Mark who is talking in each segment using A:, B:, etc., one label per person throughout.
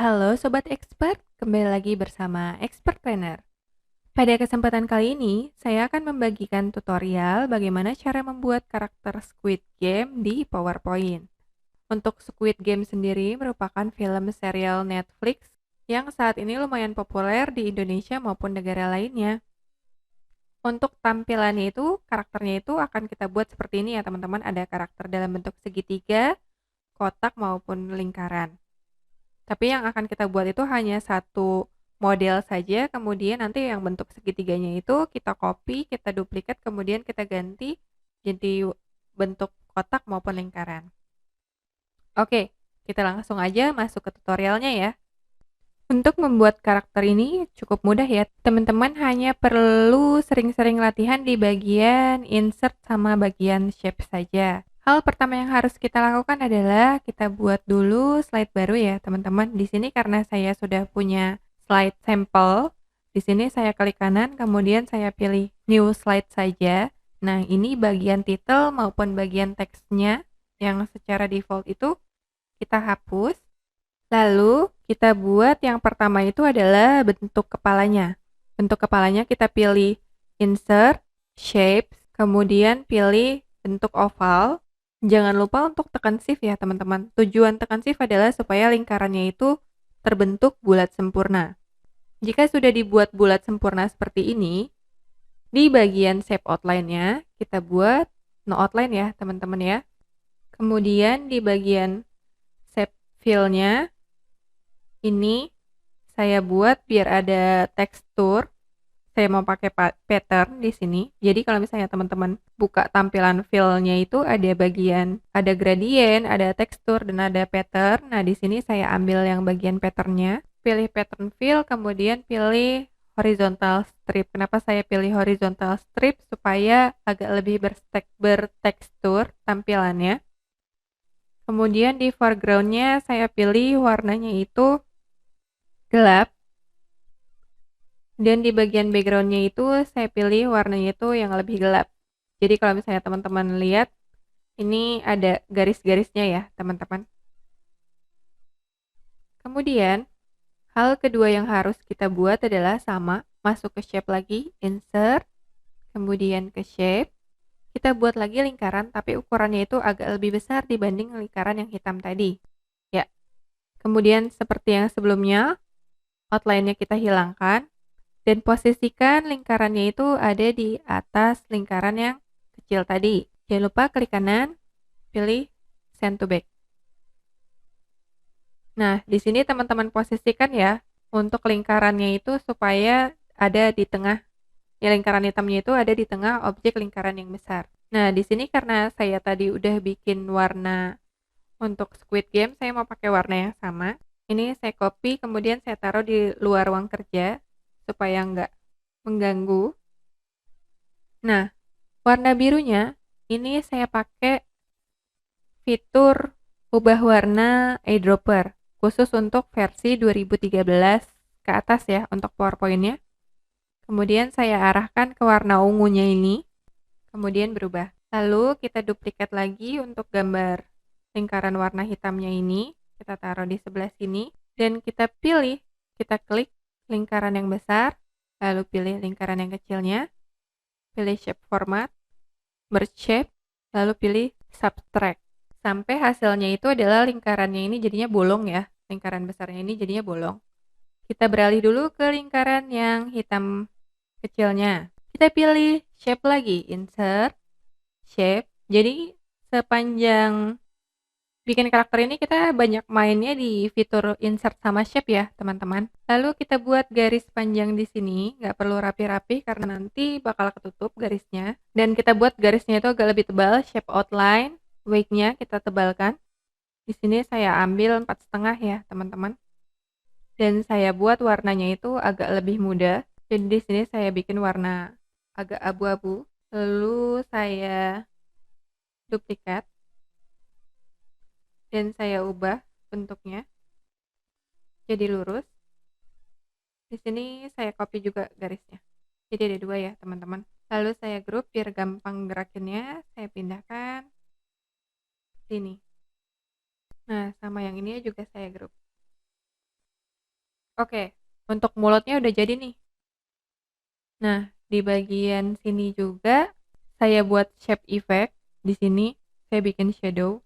A: Halo Sobat Expert, kembali lagi bersama Expert Trainer. Pada kesempatan kali ini, saya akan membagikan tutorial bagaimana cara membuat karakter Squid Game di PowerPoint. Untuk Squid Game sendiri merupakan film serial Netflix yang saat ini lumayan populer di Indonesia maupun negara lainnya. Untuk tampilannya itu, karakternya itu akan kita buat seperti ini ya teman-teman. Ada karakter dalam bentuk segitiga, kotak maupun lingkaran. Tapi yang akan kita buat itu hanya satu model saja, kemudian nanti yang bentuk segitiganya itu kita copy, kita duplikat, kemudian kita ganti jadi bentuk kotak maupun lingkaran. Oke, kita langsung aja masuk ke tutorialnya ya. Untuk membuat karakter ini cukup mudah ya, teman-teman hanya perlu sering-sering latihan di bagian insert sama bagian shape saja. Hal pertama yang harus kita lakukan adalah kita buat dulu slide baru ya teman-teman. Di sini karena saya sudah punya slide sampel, di sini saya klik kanan, kemudian saya pilih new slide saja. Nah, ini bagian title maupun bagian teksnya yang secara default itu kita hapus. Lalu kita buat yang pertama itu adalah bentuk kepalanya. Bentuk kepalanya kita pilih insert, shapes, kemudian pilih bentuk oval. Jangan lupa untuk tekan shift ya teman-teman. Tujuan tekan shift adalah supaya lingkarannya itu terbentuk bulat sempurna. Jika sudah dibuat bulat sempurna seperti ini, di bagian shape outline-nya kita buat no outline ya teman-teman ya. Kemudian di bagian shape fill-nya ini saya buat biar ada tekstur. Saya mau pakai pattern di sini. Jadi kalau misalnya teman-teman buka tampilan fill-nya itu ada bagian, ada gradient, ada tekstur dan ada pattern. Nah, di sini saya ambil yang bagian patternnya. Pilih pattern fill, kemudian pilih horizontal strip. Kenapa saya pilih horizontal strip? Supaya agak lebih bertekstur tampilannya. Kemudian di foreground-nya saya pilih warnanya itu gelap, dan di bagian backgroundnya itu saya pilih warnanya itu yang lebih gelap. Jadi kalau misalnya teman-teman lihat, ini ada garis-garisnya ya teman-teman. Kemudian hal kedua yang harus kita buat adalah sama, masuk ke shape lagi, insert, kemudian ke shape. Kita buat lagi lingkaran, tapi ukurannya itu agak lebih besar dibanding lingkaran yang hitam tadi. Ya, kemudian seperti yang sebelumnya, outline-nya kita hilangkan, dan posisikan lingkarannya itu ada di atas lingkaran yang kecil tadi. Jangan lupa klik kanan, pilih send to back. Nah, di sini teman-teman posisikan ya, untuk lingkarannya itu supaya ada di tengah, ya lingkaran hitamnya itu ada di tengah objek lingkaran yang besar. Nah, di sini karena saya tadi udah bikin warna untuk Squid Game, saya mau pakai warna yang sama. Ini saya copy, kemudian saya taruh di luar ruang kerja, supaya nggak mengganggu. Nah, warna birunya ini saya pakai fitur ubah warna eyedropper khusus untuk versi 2013 ke atas ya untuk PowerPoint-nya. Kemudian saya arahkan ke warna ungunya ini, kemudian berubah. Lalu kita duplikat lagi untuk gambar lingkaran warna hitamnya ini, kita taruh di sebelah sini, dan kita pilih, kita klik lingkaran yang besar, lalu pilih lingkaran yang kecilnya, pilih shape format, merge shape, lalu pilih subtract. Sampai hasilnya itu adalah lingkarannya ini jadinya bolong ya, lingkaran besarnya ini jadinya bolong. Kita beralih dulu ke lingkaran yang hitam kecilnya. Kita pilih shape lagi, insert, shape. Jadi sepanjang bikin karakter ini kita banyak mainnya di fitur insert sama shape ya teman-teman. Lalu kita buat garis panjang di sini, nggak perlu rapi-rapi karena nanti bakal ketutup garisnya. Dan kita buat garisnya itu agak lebih tebal, shape outline, weight-nya kita tebalkan. Di sini saya ambil 4,5 ya teman-teman. Dan saya buat warnanya itu agak lebih muda. Jadi di sini saya bikin warna agak abu-abu. Lalu saya duplikat dan saya ubah bentuknya jadi lurus. Di sini saya copy juga garisnya. Jadi ada dua ya teman-teman. Lalu saya group biar gampang gerakinnya. Saya pindahkan sini. Nah, sama yang ini juga saya group. Oke, untuk mulutnya udah jadi nih. Nah, di bagian sini juga saya buat shape effect. Di sini saya bikin shadow.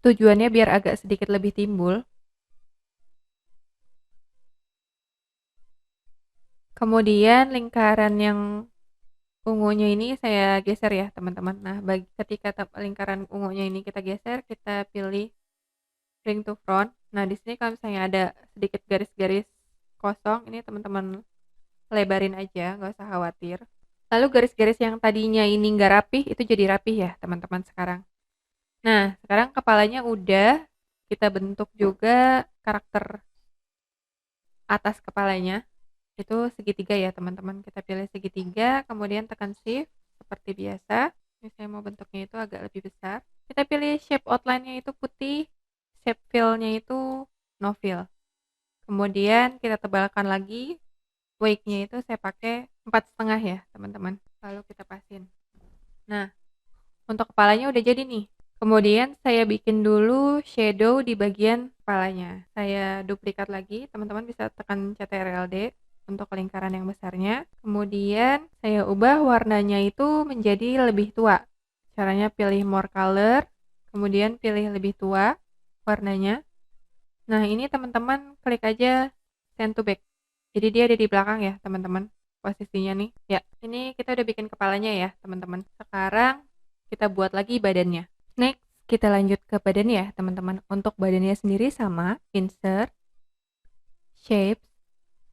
A: Tujuannya biar agak sedikit lebih timbul. Kemudian lingkaran yang ungunya ini saya geser ya, teman-teman. Nah, ketika lingkaran ungunya ini kita geser, kita pilih bring to front. Nah, di sini kalau misalnya ada sedikit garis-garis kosong, ini teman-teman lebarin aja, nggak usah khawatir. Lalu garis-garis yang tadinya ini nggak rapih, itu jadi rapih ya, teman-teman sekarang. Nah, sekarang kepalanya udah, kita bentuk juga karakter atas kepalanya. Itu segitiga ya, teman-teman. Kita pilih segitiga, kemudian tekan shift seperti biasa. Ini saya mau bentuknya itu agak lebih besar. Kita pilih shape outline-nya itu putih, shape fill-nya itu no fill. Kemudian kita tebalkan lagi, wake-nya itu saya pakai 4,5 ya, teman-teman. Lalu kita pasin. Nah, untuk kepalanya udah jadi nih. Kemudian saya bikin dulu shadow di bagian kepalanya. Saya duplikat lagi, teman-teman bisa tekan CTRL-D untuk lingkaran yang besarnya. Kemudian saya ubah warnanya itu menjadi lebih tua. Caranya pilih more color, kemudian pilih lebih tua warnanya. Nah, ini teman-teman klik aja send to back. Jadi dia ada di belakang ya, teman-teman. Posisinya nih. Ya, ini kita udah bikin kepalanya ya, teman-teman. Sekarang kita buat lagi badannya. Next, kita lanjut ke badan ya, teman-teman. Untuk badannya sendiri sama, insert, shapes,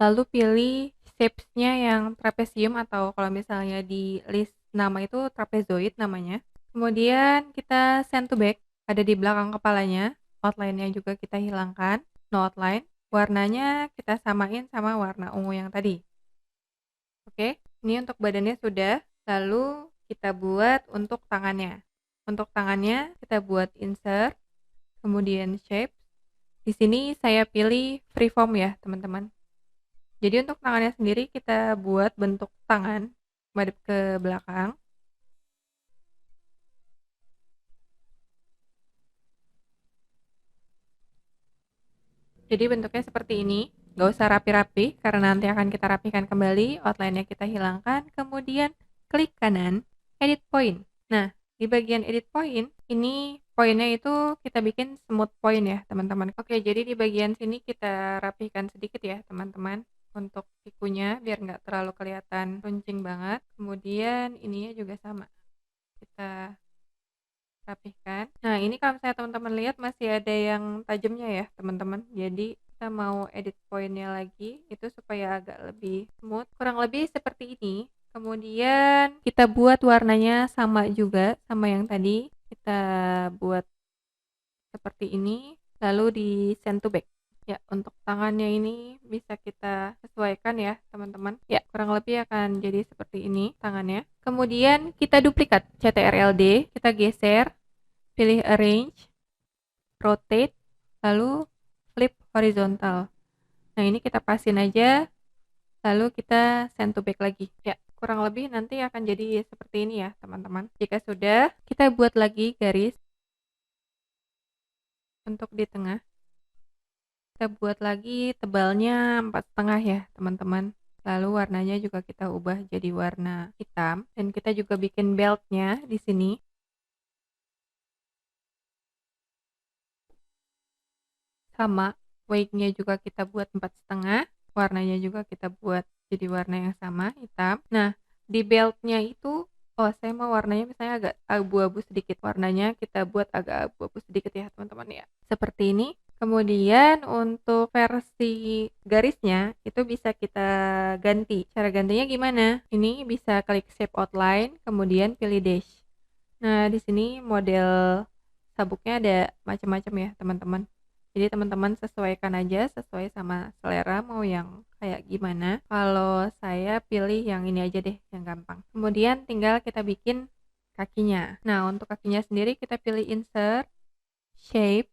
A: lalu pilih shapes-nya yang trapesium atau kalau misalnya di list nama itu trapezoid namanya. Kemudian kita send to back, ada di belakang kepalanya. Outline-nya juga kita hilangkan, no outline. Warnanya kita samain sama warna ungu yang tadi. Oke, ini untuk badannya sudah. Lalu kita buat untuk tangannya. Untuk tangannya kita buat insert, kemudian shape. Di sini saya pilih freeform ya, teman-teman. Jadi untuk tangannya sendiri kita buat bentuk tangan madep ke belakang. Jadi bentuknya seperti ini. Gak usah rapi-rapi karena nanti akan kita rapikan kembali. Outline-nya kita hilangkan. Kemudian klik kanan, edit point. Nah, di bagian edit point, ini poinnya itu kita bikin smooth point ya, teman-teman. Oke, jadi di bagian sini kita rapikan sedikit ya, teman-teman. Untuk sikunya biar nggak terlalu kelihatan runcing banget. Kemudian ininya juga sama. Kita rapihkan. Nah, ini kalau misalnya teman-teman lihat masih ada yang tajamnya ya, teman-teman. Jadi kita mau edit pointnya lagi itu supaya agak lebih smooth. Kurang lebih seperti ini. Kemudian kita buat warnanya sama juga sama yang tadi. Kita buat seperti ini, lalu di send to back. Ya, untuk tangannya ini bisa kita sesuaikan ya, teman-teman. Ya, kurang lebih akan jadi seperti ini tangannya. Kemudian kita duplikat CTRL-D, kita geser, pilih arrange, rotate, lalu flip horizontal. Nah, ini kita pasin aja, lalu kita send to back lagi. Ya, kurang lebih nanti akan jadi seperti ini ya, teman-teman. Jika sudah, kita buat lagi garis untuk di tengah. Kita buat lagi tebalnya 4,5 ya, teman-teman. Lalu warnanya juga kita ubah jadi warna hitam dan kita juga bikin beltnya di sini. Sama, wake-nya juga kita buat 4,5, warnanya juga kita buat jadi warna yang sama, hitam. Nah, di beltnya itu, oh saya mau warnanya misalnya agak abu-abu sedikit. Warnanya kita buat agak abu-abu sedikit ya, teman-teman ya. Seperti ini. Kemudian untuk versi garisnya itu bisa kita ganti. Cara gantinya gimana? Ini bisa klik shape outline, kemudian pilih dash. Nah, di sini model sabuknya ada macam-macam ya, teman-teman. Jadi teman-teman sesuaikan aja sesuai sama selera mau yang kayak gimana. Kalau saya pilih yang ini aja deh, yang gampang. Kemudian tinggal kita bikin kakinya. Nah, untuk kakinya sendiri kita pilih insert, shape.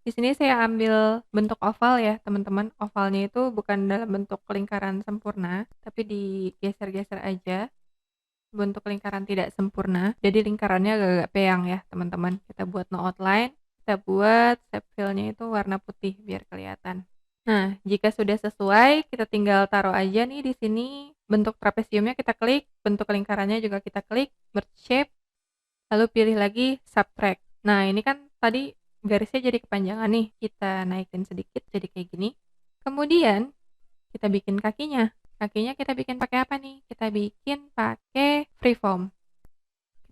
A: Di sini saya ambil bentuk oval ya, teman-teman. Ovalnya itu bukan dalam bentuk lingkaran sempurna, tapi digeser-geser aja. Bentuk lingkaran tidak sempurna. Jadi lingkarannya agak-agak peyang ya, teman-teman. Kita buat no outline, kita buat shape fill-nya itu warna putih biar kelihatan. Nah, jika sudah sesuai, kita tinggal taruh aja nih di sini. Bentuk trapesiumnya kita klik, bentuk lingkarannya juga kita klik, merge shape, lalu pilih lagi subtract. Nah, ini kan tadi garisnya jadi kepanjangan nih. Kita naikin sedikit jadi kayak gini. Kemudian kita bikin kakinya. Kakinya kita bikin pakai apa nih? Kita bikin pakai freeform.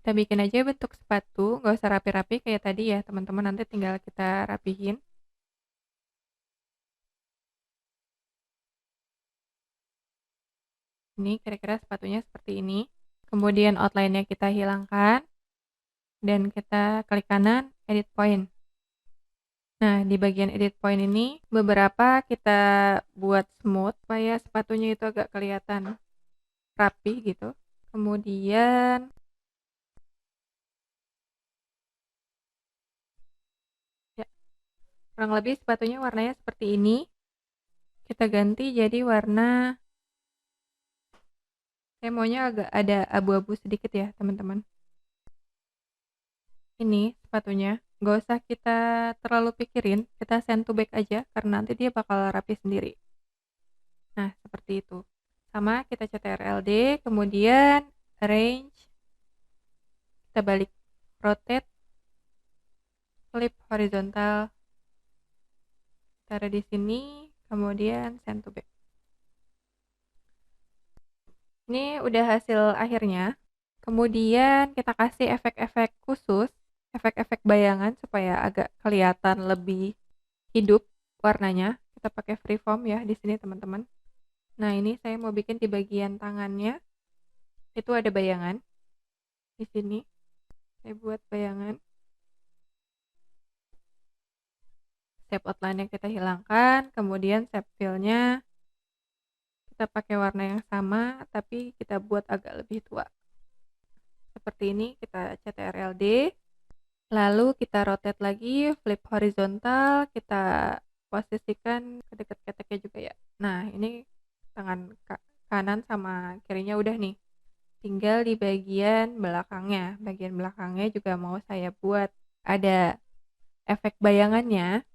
A: Kita bikin aja bentuk sepatu, nggak usah rapi-rapi kayak tadi ya teman-teman, nanti tinggal kita rapihin. Ini kira-kira sepatunya seperti ini. Kemudian outline-nya kita hilangkan, dan kita klik kanan, edit point. Nah, di bagian edit point ini, beberapa kita buat smooth, supaya sepatunya itu agak kelihatan rapi gitu. Kemudian, ya, kurang lebih sepatunya warnanya seperti ini. Kita ganti jadi warna, saya maunya agak ada abu-abu sedikit ya teman-teman. Ini sepatunya, nggak usah kita terlalu pikirin, kita send to back aja karena nanti dia bakal rapi sendiri. Nah, seperti itu. Sama kita CTRL-D, kemudian arrange, kita balik, rotate, flip horizontal, taruh di sini, kemudian send to back. Ini udah hasil akhirnya. Kemudian kita kasih efek-efek khusus, efek-efek bayangan supaya agak kelihatan lebih hidup warnanya. Kita pakai freeform ya di sini teman-teman. Nah, ini saya mau bikin di bagian tangannya. Itu ada bayangan. Di sini saya buat bayangan. Shape outline yang kita hilangkan, kemudian shape fill-nya kita pakai warna yang sama tapi kita buat agak lebih tua. Seperti ini, kita CTRL-D, lalu kita rotate lagi, flip horizontal, kita posisikan ke dekat keteknya juga ya. Nah, ini tangan kanan sama kirinya udah nih, tinggal di bagian belakangnya. Bagian belakangnya juga mau saya buat ada efek bayangannya.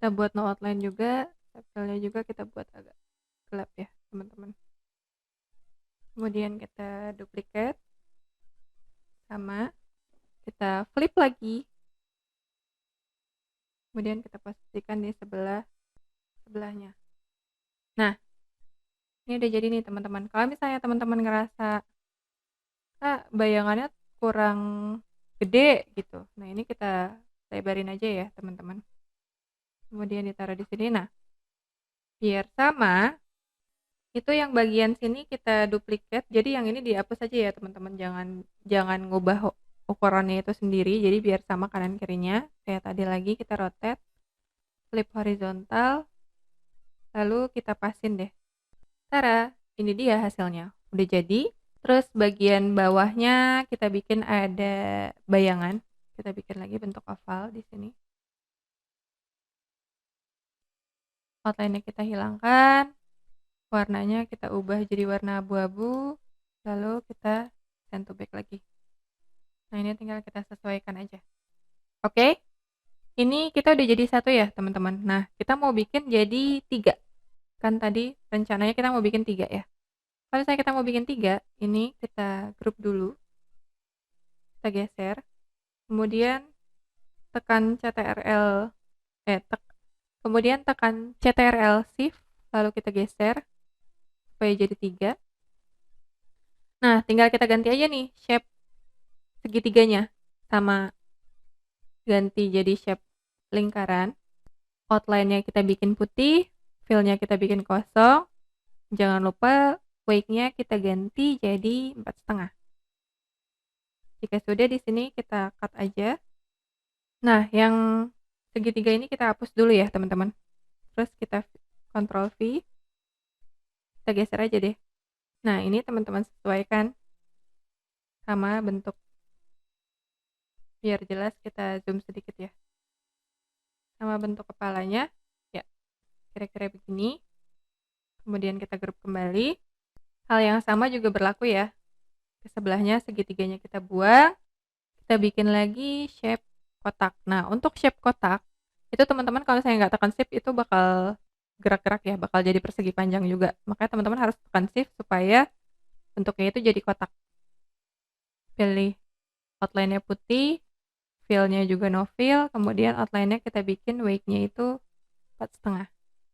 A: Kita buat no outline juga, tabelnya juga kita buat agak gelap ya teman-teman. Kemudian kita duplicate, sama kita flip lagi, kemudian kita posisikan di sebelahnya. Nah, ini udah jadi nih teman-teman. Kalau misalnya teman-teman ngerasa bayangannya kurang gede gitu, nah ini kita lebarin aja ya teman-teman. Kemudian ditaruh di sini. Nah, biar sama, itu yang bagian sini kita duplicate. Jadi yang ini dihapus aja ya teman-teman. Jangan ngubah ukurannya itu sendiri. Jadi biar sama kanan kirinya. Kayak tadi lagi kita rotate, flip horizontal, lalu kita pasin deh. Tara, ini dia hasilnya. Udah jadi. Terus bagian bawahnya kita bikin ada bayangan. Kita bikin lagi bentuk oval di sini. Outline-nya kita hilangkan, warnanya kita ubah jadi warna abu-abu, lalu kita send to back lagi. Nah, ini tinggal kita sesuaikan aja. Oke, ini kita udah jadi satu ya teman-teman. Nah, kita mau bikin jadi 3. Kan tadi rencananya kita mau bikin 3 ya. Kalau saya kita mau bikin 3, ini kita grup dulu, kita geser, kemudian tekan CTRL, kemudian tekan CTRL Shift, lalu kita geser supaya jadi 3. Nah, tinggal kita ganti aja nih shape segitiganya, sama ganti jadi shape lingkaran. Outline-nya kita bikin putih, fill-nya kita bikin kosong. Jangan lupa weight-nya kita ganti jadi 4,5. Jika sudah, di sini kita cut aja. Nah, yang segitiga ini kita hapus dulu ya teman-teman. Terus kita Ctrl V, kita geser aja deh. Nah, ini teman-teman sesuaikan sama bentuk. Biar jelas kita zoom sedikit ya. Sama bentuk kepalanya, ya kira-kira begini. Kemudian kita grup kembali. Hal yang sama juga berlaku ya. Ke sebelahnya segitiganya kita buang, kita bikin lagi shape kotak. Nah, untuk shape kotak, itu teman-teman kalau saya nggak tekan shift itu bakal gerak-gerak ya, bakal jadi persegi panjang juga. Makanya teman-teman harus tekan shift supaya bentuknya itu jadi kotak. Pilih outline-nya putih, fill-nya juga no fill, kemudian outline-nya kita bikin weight-nya itu 4,5.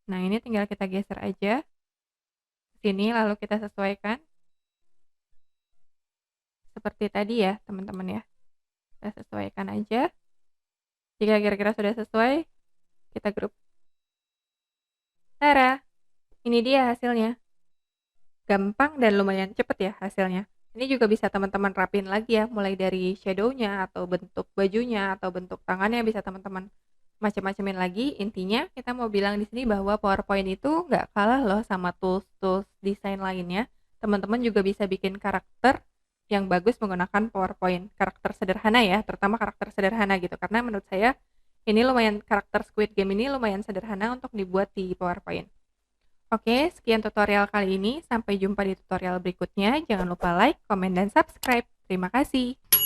A: Nah, ini tinggal kita geser aja ke sini, lalu kita sesuaikan. Seperti tadi ya, teman-teman ya. Kita sesuaikan aja. Jika kira-kira sudah sesuai, kita grup. Tara, ini dia hasilnya. Gampang dan lumayan cepet ya hasilnya. Ini juga bisa teman-teman rapin lagi ya, mulai dari shadow-nya, atau bentuk bajunya, atau bentuk tangannya bisa teman-teman macam-macamin lagi. Intinya kita mau bilang di sini bahwa PowerPoint itu nggak kalah loh sama tools-tools desain lainnya. Teman-teman juga bisa bikin karakter yang bagus menggunakan PowerPoint. Karakter sederhana ya, terutama karakter sederhana gitu. Karena menurut saya ini lumayan, karakter Squid Game ini lumayan sederhana untuk dibuat di PowerPoint. Oke, sekian tutorial kali ini. Sampai jumpa di tutorial berikutnya. Jangan lupa like, komen, dan subscribe. Terima kasih.